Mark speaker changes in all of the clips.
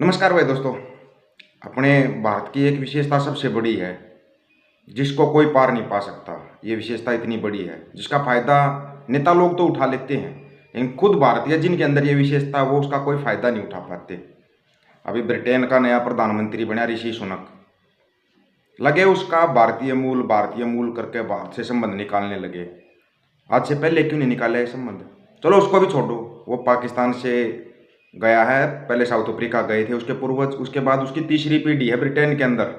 Speaker 1: नमस्कार भाई दोस्तों। अपने भारत की एक विशेषता सबसे बड़ी है जिसको कोई पार नहीं पा सकता। ये विशेषता इतनी बड़ी है जिसका फायदा नेता लोग तो उठा लेते हैं, लेकिन खुद भारतीय जिनके अंदर ये विशेषता है वो उसका कोई फायदा नहीं उठा पाते। अभी ब्रिटेन का नया प्रधानमंत्री बना ऋषि सुनक, लगे उसका भारतीय मूल करके भारत से संबंध निकालने लगे। आज से पहले क्यों नहीं निकाला ये संबंध? चलो उसको भी छोड़ो, वो पाकिस्तान से गया है, पहले साउथ अफ्रीका गए थे उसके पूर्वज, उसके बाद उसकी तीसरी पीढ़ी है ब्रिटेन के अंदर।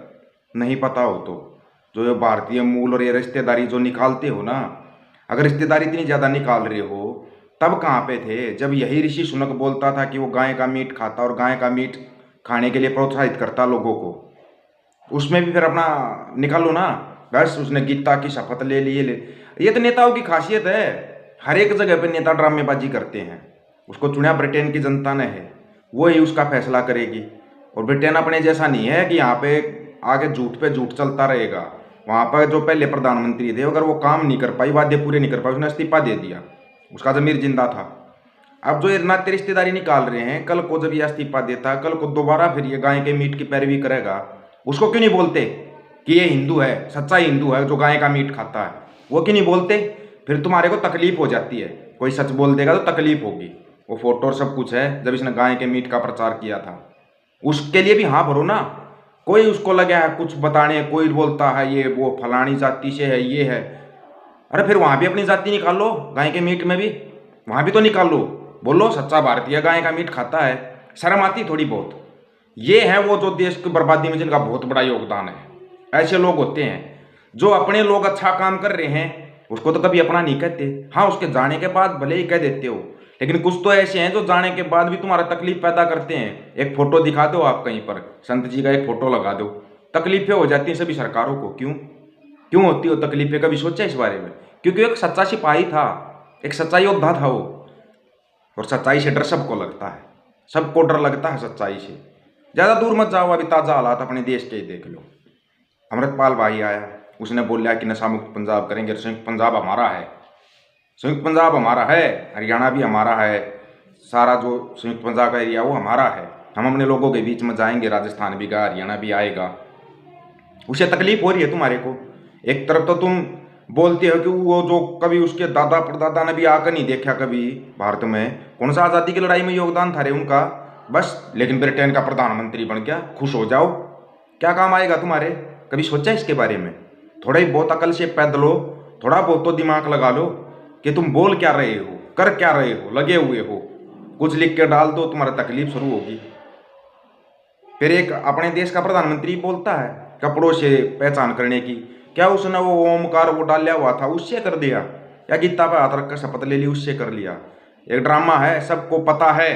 Speaker 1: नहीं पता हो तो जो ये भारतीय मूल और ये रिश्तेदारी जो निकालते हो ना, अगर रिश्तेदारी इतनी ज़्यादा निकाल रहे हो तब कहाँ पे थे जब यही ऋषि सुनक बोलता था कि वो गाय का मीट खाता और गाय का मीट खाने के लिए प्रोत्साहित करता लोगों को। उसमें भी फिर अपना निकालो ना। बस उसने गीता की शपथ ले ली। ये तो नेताओं की खासियत है, हर एक जगह पे नेता ड्रामेबाजी करते हैं। उसको चुना ब्रिटेन की जनता ने है, वो ही उसका फैसला करेगी। और ब्रिटेन अपने जैसा नहीं है कि यहाँ पे आगे झूठ पे झूठ चलता रहेगा। वहाँ पर जो पहले प्रधानमंत्री थे अगर वो काम नहीं कर पाई, वादे पूरे नहीं कर पाए, उसने इस्तीफा दे दिया, उसका ज़मीर जिंदा था। अब जो ये नाते रिश्तेदारी निकाल रहे हैं, कल को जब ये इस्तीफा देता, कल को दोबारा फिर ये गाय के मीट की पैरवी करेगा, उसको क्यों नहीं बोलते कि ये हिंदू है, सच्चा हिंदू है जो गाय का मीट खाता है? वो क्यों नहीं बोलते? फिर तुम्हारे को तकलीफ हो जाती है, कोई सच बोल देगा तो तकलीफ होगी। वो फोटो और सब कुछ है जब इसने गाय के मीट का प्रचार किया था, उसके लिए भी हाँ भरो ना। कोई उसको लगा है कुछ बताने, कोई बोलता है ये वो फलानी जाति से है, ये है। अरे फिर वहाँ भी अपनी जाति निकाल लो, गाय के मीट में भी वहाँ भी तो निकाल लो, बोलो सच्चा भारतीय गाय का मीट खाता है। शर्म आती थोड़ी बहुत। ये है वो जो देश की बर्बादी में जिनका बहुत बड़ा योगदान है। ऐसे लोग होते हैं जो अपने लोग अच्छा काम कर रहे हैं उसको तो कभी अपना नहीं कहते। हाँ, उसके जाने के बाद भले ही कह देते हो, लेकिन कुछ तो ऐसे हैं जो जाने के बाद भी तुम्हारा तकलीफ पैदा करते हैं। एक फोटो दिखा दो आप कहीं पर, संत जी का एक फोटो लगा दो, तकलीफें हो जाती हैं सभी सरकारों को। क्यों क्यों होती हो तकलीफें? कभी सोचा इस बारे में? क्योंकि एक सच्चा सिपाही था, एक सच्चा योद्धा था वो। और सच्चाई से डर सबको लगता है, सबको डर लगता है सच्चाई से। ज़्यादा दूर मत जाओ, अभी ताज़ा हालात अपने देश के ही देख लो। अमृतपाल भाई आया, उसने बोला कि नशा मुक्त पंजाब करेंगे, संयुक्त पंजाब हमारा है, संयुक्त पंजाब हमारा है, हरियाणा भी हमारा है, सारा जो संयुक्त पंजाब का एरिया वो हमारा है। हम अपने लोगों के बीच में जाएंगे, राजस्थान भी गया, हरियाणा भी आएगा। उसे तकलीफ हो रही है तुम्हारे को। एक तरफ तो तुम बोलते हो कि वो जो कभी उसके दादा परदादा ने भी आकर नहीं देखा कभी भारत में, कौन सा आज़ादी की लड़ाई में योगदान था रे उनका, बस। लेकिन ब्रिटेन का प्रधानमंत्री बन गया, खुश हो जाओ। क्या काम आएगा तुम्हारे? कभी सोचा इसके बारे में? थोड़ा ही बहुत अकल से पैदलो, थोड़ा बहुत तो दिमाग लगा लो कि तुम बोल क्या रहे हो, कर क्या रहे हो, लगे हुए हो। कुछ लिख के डाल दो, तुम्हारा तकलीफ शुरू होगी। फिर एक अपने देश का प्रधानमंत्री बोलता है कपड़ों से पहचान करने की, क्या उसने वो ओमकार वो डाला हुआ था उससे कर दिया, या गीता पे हाथ रखकर शपथ ले ली उससे कर लिया? एक ड्रामा है, सबको पता है।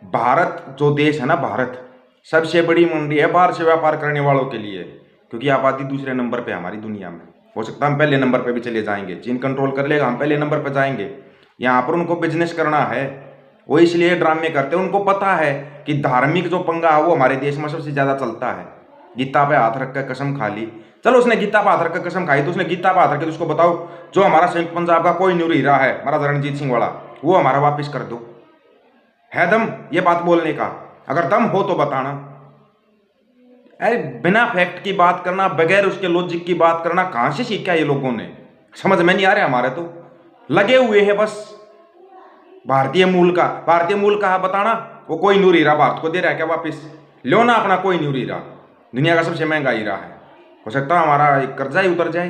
Speaker 1: भारत जो देश है ना, भारत सबसे बड़ी मंडी है बाहर से व्यापार करने वालों के लिए, क्योंकि आबादी दूसरे नंबर पे हमारी दुनिया में। हो सकता है हम पहले नंबर पे भी चले जाएंगे, चीन कंट्रोल कर लेगा, हम पहले नंबर पे जाएंगे। यहाँ पर उनको बिजनेस करना है, वो इसलिए ड्रामे करते हैं। उनको पता है कि धार्मिक जो पंगा है वो हमारे देश में सबसे ज़्यादा चलता है। गीता पे हाथ रख कर कसम खा ली, चलो उसने गीता पे हाथ रख कर कसम खाई तो उसने गीता पे हाथ रख के उसको बताओ जो हमारा संयुक्त पंजाब का कोई न्यूर हीरा है, महाराजा रणजीत सिंह वाला, वो हमारा वापिस कर दो। है दम ये बात बोलने का? अगर दम हो तो बताना। अरे बिना फैक्ट की बात करना, बगैर उसके लॉजिक की बात करना कहाँ से सीखा ये लोगों ने? समझ में नहीं आ रहा हमारे तो। लगे हुए हैं बस भारतीय मूल का है बताना। वो कोई नूर हीरा भारत को दे रहा है क्या वापिस? लो ना अपना कोई नूर हीरा, दुनिया का सबसे महंगा हीरा है। हो सकता है हमारा एक कर्जा ही उतर जाए,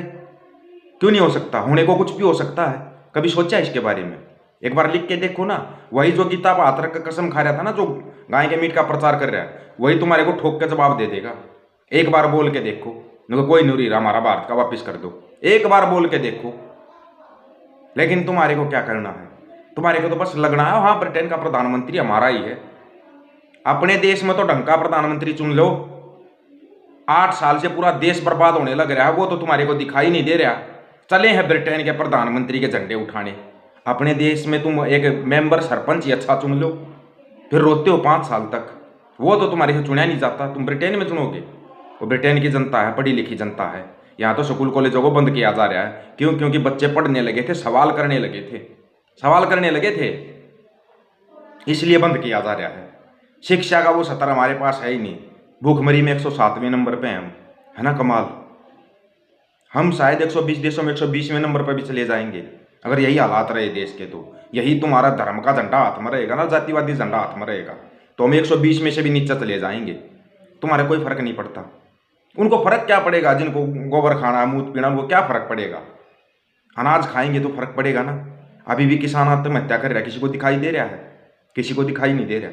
Speaker 1: क्यों नहीं हो सकता? होने को कुछ भी हो सकता है। कभी सोचा इसके बारे में? एक बार लिख के देखो ना। वही जो गीता पर हाथ रख कर कसम खा रहा था ना, जो गाय के मीट का प्रचार कर रहा है, वही तुम्हारे को ठोक के जवाब दे देगा। एक बार बोल के देखो, कोई नूर हीरा हमारा भारत का वापिस कर दो, एक बार बोल के देखो। लेकिन तुम्हारे को क्या करना है? तुम्हारे को तो बस लगना है हाँ ब्रिटेन का प्रधानमंत्री हमारा ही है। अपने देश में तो ढंग का प्रधानमंत्री चुन लो। 8 साल से पूरा देश बर्बाद होने लग रहा है, वो तो तुम्हारे को दिखाई नहीं दे रहा। चले हैं ब्रिटेन के प्रधानमंत्री के झंडे उठाने। अपने देश में तुम एक मेंबर सरपंच ही अच्छा चुन लो, फिर रोते हो 5 साल तक। वो तो तुम्हारे से चुना नहीं जाता, तुम ब्रिटेन में चुनोगे। वो ब्रिटेन की जनता है, पढ़ी लिखी जनता है। यहाँ तो स्कूल कॉलेजों को बंद किया जा रहा है। क्यों? क्योंकि बच्चे पढ़ने लगे थे, सवाल करने लगे थे, इसलिए बंद किया जा रहा है। शिक्षा का वो स्तर हमारे पास है ही नहीं। भूखमरी में 107वें नंबर पे हैं हम, है ना कमाल। हम शायद 120 देशों में 120वें नंबर पर भी चले जाएंगे अगर यही हालात रहे देश के। तो यही तुम्हारा धर्म का झंडा हाथ में रहेगा ना, जातिवादी झंडा हाथ में रहेगा, तो हम 120 में से भी नीचे चले जाएंगे। तुम्हारे कोई फर्क नहीं पड़ता। उनको फर्क क्या पड़ेगा, जिनको गोबर खाना मूत पीना, उनको क्या फर्क पड़ेगा। अनाज खाएंगे तो फर्क पड़ेगा ना। अभी भी किसान आत्महत्या कर रहा है, किसी को दिखाई दे रहा है? किसी को दिखाई नहीं दे रहा।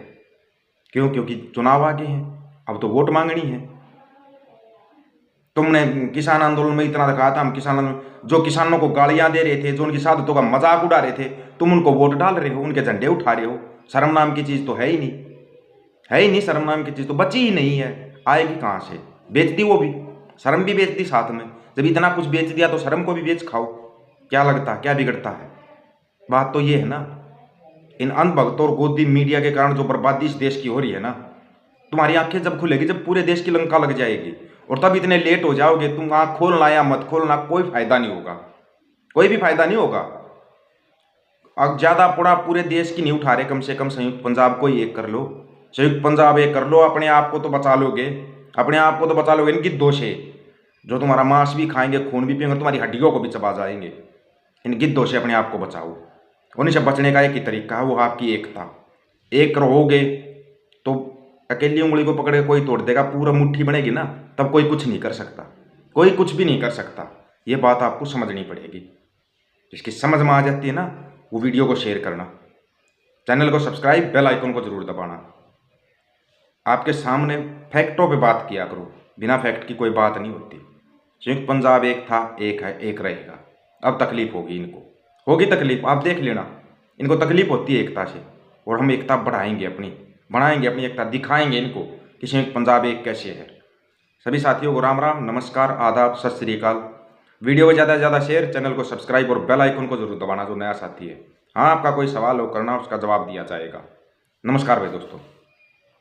Speaker 1: क्यों? क्योंकि चुनाव आगे हैं, अब तो वोट मांगनी है। तुमने किसान आंदोलन में इतना दिखाया था, हम जो किसानों को गालियां दे रहे थे, जो उनकी शहादतों का मजाक उड़ा रहे थे, तुम उनको वोट डाल रहे हो, उनके झंडे उठा रहे हो। शर्म नाम की चीज़ तो है ही नहीं, है ही नहीं। शर्म नाम की चीज़ तो बची ही नहीं है। आएगी कहाँ से? बेच दी वो भी, शर्म भी बेच दी साथ में। जब इतना कुछ बेच दिया तो शर्म को भी बेच खाओ। क्या लगता है, क्या बिगड़ता है? बात तो ये है ना, इन अंधभक्तों और गोदी मीडिया के कारण जो बर्बादी इस देश की हो रही है ना, तुम्हारी आंखें जब खुलेगी, जब पूरे देश की लंका लग जाएगी, और तब इतने लेट हो जाओगे। तुम आंख खोलना या मत खोलना, कोई फायदा नहीं होगा, कोई भी फायदा नहीं होगा। अब ज्यादा पड़ा पूरे देश की नहीं उठा रहे, कम से कम संयुक्त पंजाब को ही एक कर लो। संयुक्त पंजाब एक कर लो, अपने आप को तो बचा लोगे, अपने आप को तो बचा लोगे। इन गिद्धों से, जो तुम्हारा मांस भी खाएंगे, खून भी पिएंगे, तुम्हारी हड्डियों को भी चबा जाएंगे। इन गिद्धों से अपने आप को बचाओ। उन्हीं से बचने का एक ही तरीका है, वो आपकी एकता। एक रहोगे तो अकेली उंगली को पकड़ के कोई तोड़ देगा, पूरा मुट्ठी बनेगी ना, तब कोई कुछ नहीं कर सकता, कोई कुछ भी नहीं कर सकता। ये बात आपको समझनी पड़ेगी। जिसकी समझ में आ जाती है ना, वो वीडियो को शेयर करना, चैनल को सब्सक्राइब, बेल आइकन को जरूर दबाना। आपके सामने फैक्टों पे बात किया करो, बिना फैक्ट की कोई बात नहीं होती। संयुक्त पंजाब एक था, एक है, एक रहेगा। अब तकलीफ होगी, इनको होगी तकलीफ, आप देख लेना। इनको तकलीफ होती है एकता से, और हम एकता बढ़ाएंगे अपनी, बनाएंगे अपनी एकता, दिखाएंगे इनको कि संयुक्त पंजाब एक कैसे है। सभी साथियों को राम राम, नमस्कार, आदाब, सत श्री अकाल। वीडियो को ज़्यादा से ज़्यादा शेयर, चैनल को सब्सक्राइब और बेल आइकन को जरूर दबाना जो नया साथी है। हाँ, आपका कोई सवाल हो करना, उसका जवाब दिया जाएगा। नमस्कार भाई दोस्तों।